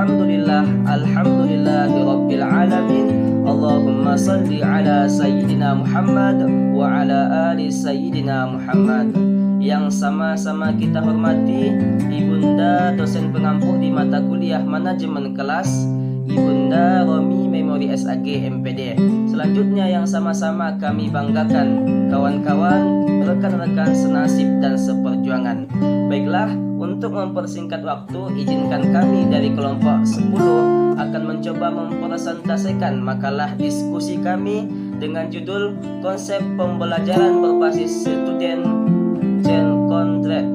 Alhamdulillahi Rabbil Alamin. Allahumma salli ala Sayyidina Muhammad wa ala ali Sayyidina Muhammad. Yang sama-sama kita hormati Ibunda dosen pengampu di mata kuliah manajemen kelas, Ibunda Romi Memori SAG MPD. Selanjutnya yang sama-sama kami banggakan kawan-kawan, rekan-rekan senasib dan seperjuangan. Baiklah, untuk mempersingkat waktu, izinkan kami dari kelompok 10 akan mencoba mempresentasikan makalah diskusi kami dengan judul Konsep Pembelajaran Berbasis Student Centered.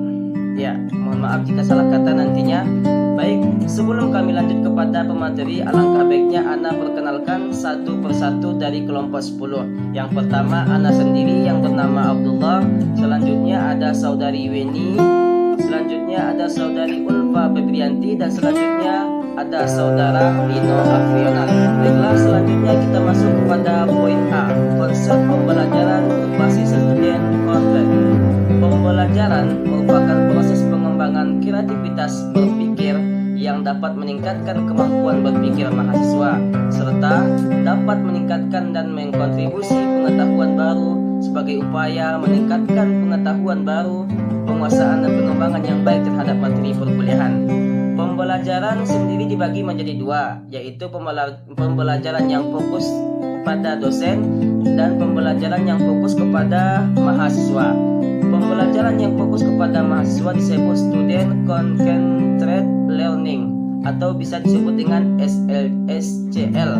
Ya, mohon maaf jika salah kata nantinya. Baik, sebelum kami lanjut kepada pemateri, alangkah baiknya Ana perkenalkan satu persatu dari kelompok 10. Yang pertama Ana sendiri yang bernama Abdullah. Selanjutnya ada saudari Weni. Selanjutnya ada saudari Ulfa Febrianti. Dan selanjutnya ada saudara Lino Afrional. Baiklah, selanjutnya kita masuk kepada poin A, konsep pembelajaran berbasis student content. Pembelajaran merupakan proses pengembangan kreativitas berpikir yang dapat meningkatkan kemampuan berpikir mahasiswa, serta dapat meningkatkan dan mengkontribusi pengetahuan baru sebagai upaya meningkatkan pengetahuan baru, penguasaan dan pengembangan yang baik terhadap materi perkuliahan. Pembelajaran sendiri dibagi menjadi dua, yaitu pembelajaran yang fokus pada dosen dan pembelajaran yang fokus kepada mahasiswa. Pembelajaran yang fokus kepada mahasiswa disebut Student Concentrated Learning atau bisa disebut dengan SCL,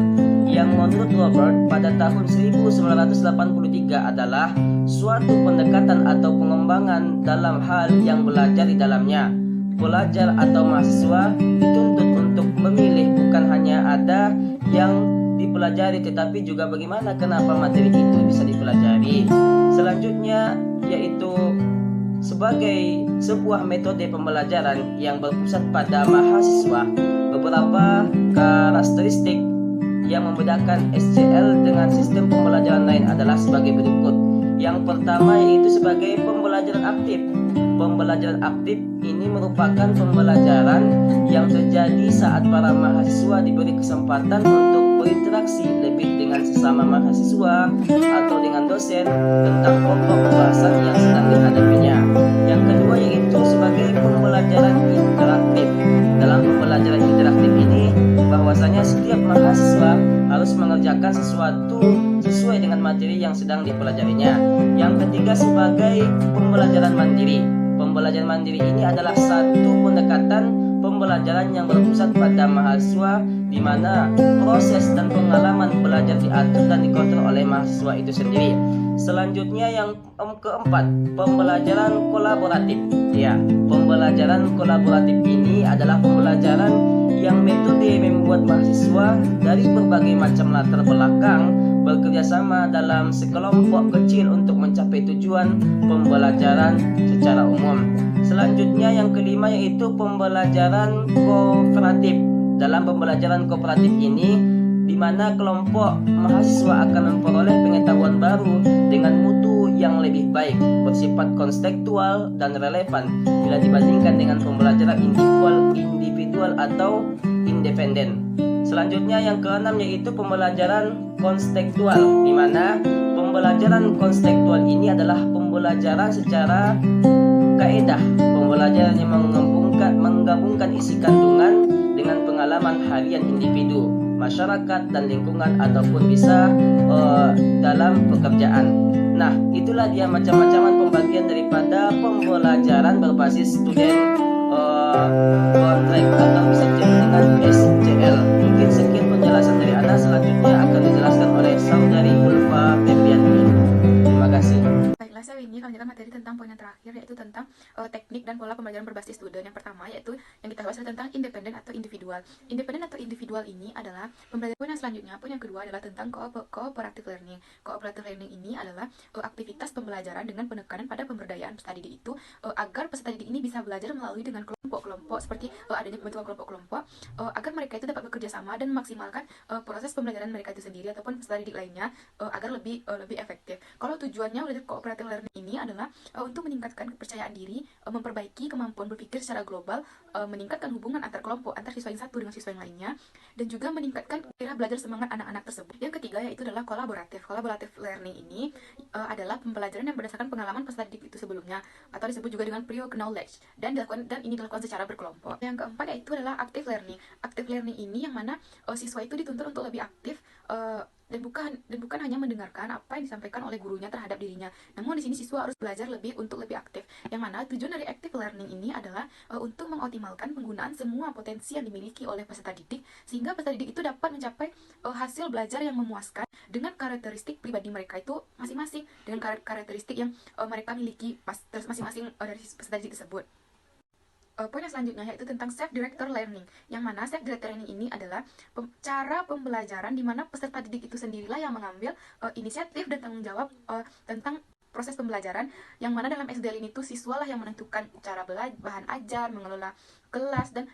yang menurut Robert pada tahun 1983 adalah suatu pendekatan atau pengembangan dalam hal yang belajar di dalamnya. Pelajar atau mahasiswa dituntut untuk memilih bukan hanya ada yang dipelajari tetapi juga bagaimana kenapa materi itu bisa dipelajari. Selanjutnya yaitu sebagai sebuah metode pembelajaran yang berpusat pada mahasiswa. Beberapa karakteristik yang membedakan SCL dengan sistem pembelajaran lain adalah sebagai berikut. Yang pertama yaitu sebagai pembelajaran aktif. Pembelajaran aktif ini merupakan pembelajaran yang terjadi saat para mahasiswa diberi kesempatan untuk berinteraksi lebih dengan sesama mahasiswa atau dengan dosen tentang pokok pembahasan yang sedang dihadapinya. Yang kedua yaitu sebagai pembelajaran interaktif. Dalam pembelajaran interaktif ini bahwasanya setiap mahasiswa harus mengerjakan sesuatu sesuai dengan materi yang sedang dipelajarinya. Yang ketiga sebagai pembelajaran mandiri. Pembelajaran mandiri ini adalah satu pendekatan pembelajaran yang berpusat pada mahasiswa di mana proses dan pengalaman belajar diatur dan dikontrol oleh mahasiswa itu sendiri. Selanjutnya yang keempat, pembelajaran kolaboratif. Ya, pembelajaran kolaboratif ini adalah pembelajaran yang metode membuat mahasiswa dari berbagai macam latar belakang bekerja sama dalam sekelompok kecil untuk mencapai tujuan pembelajaran secara umum. Selanjutnya yang kelima yaitu pembelajaran kooperatif. Dalam pembelajaran kooperatif ini di mana kelompok mahasiswa akan memperoleh pengetahuan baru dengan mutu yang lebih baik, bersifat kontekstual dan relevan bila dibandingkan dengan pembelajaran individual atau independen. Selanjutnya yang keenam yaitu pembelajaran kontekstual, di mana pembelajaran kontekstual ini adalah pembelajaran secara kaedah, pembelajaran yang menggabungkan isi kandungan dengan pengalaman harian individu, masyarakat dan lingkungan ataupun bisa dalam pekerjaan. Nah, itulah dia macam-macaman pembagian daripada pembelajaran berbasis student contract atau bisa disebut dengan SCL. Mungkin sekian penjelasan dari Anda. Selanjutnya akan dijelaskan oleh saudari Ulfa Febrianti. Terima kasih. Baiklah, saya ini akan menjelaskan materi tentang poin yang terakhir, yaitu tentang teknik dan pola pembelajaran berbasis student. Yang pertama yaitu yang kita bahas tentang independen atau individual. Independen atau individual ini adalah pembelajaran. Poin yang selanjutnya, poin yang kedua adalah tentang cooperative learning. Cooperative learning ini adalah aktivitas pembelajaran dengan penekanan pada pemberdayaan peserta didik itu agar peserta didik ini bisa belajar melalui dengan kelompok-kelompok seperti adanya pembentukan kelompok-kelompok agar mereka itu dapat bekerja sama dan memaksimalkan proses pembelajaran mereka itu sendiri ataupun peserta didik lainnya agar lebih efektif. Kalau tujuannya dari cooperative learning ini adalah untuk meningkatkan kepercayaan diri, memperbaiki kemampuan berpikir secara global, meningkatkan hubungan antar kelompok, antar siswa yang satu dengan siswa yang lainnya, dan juga meningkatkan gairah belajar semangat anak-anak tersebut. Yang ketiga yaitu adalah kolaboratif. Kolaboratif learning ini adalah pembelajaran yang berdasarkan pengalaman peserta didik itu sebelumnya, atau disebut juga dengan prior knowledge, dan ini dilakukan secara berkelompok. Yang keempat yaitu adalah active learning. Active learning ini yang mana siswa itu dituntut untuk lebih aktif dan bukan hanya mendengarkan apa yang disampaikan oleh gurunya terhadap dirinya. Namun di sini siswa harus belajar untuk lebih aktif. Yang mana tujuan dari active learning ini adalah untuk mengoptimalkan penggunaan semua potensi yang dimiliki oleh peserta didik, sehingga peserta didik itu dapat mencapai hasil belajar yang memuaskan dengan karakteristik pribadi mereka itu masing-masing, dengan karakteristik yang mereka miliki masing-masing dari peserta didik tersebut. Poin yang selanjutnya yaitu tentang self-directed learning, yang mana self-directed learning ini adalah cara pembelajaran di mana peserta didik itu sendirilah yang mengambil inisiatif dan tanggung jawab tentang proses pembelajaran, yang mana dalam SDL ini tuh siswalah yang menentukan cara bahan ajar, mengelola kelas, dan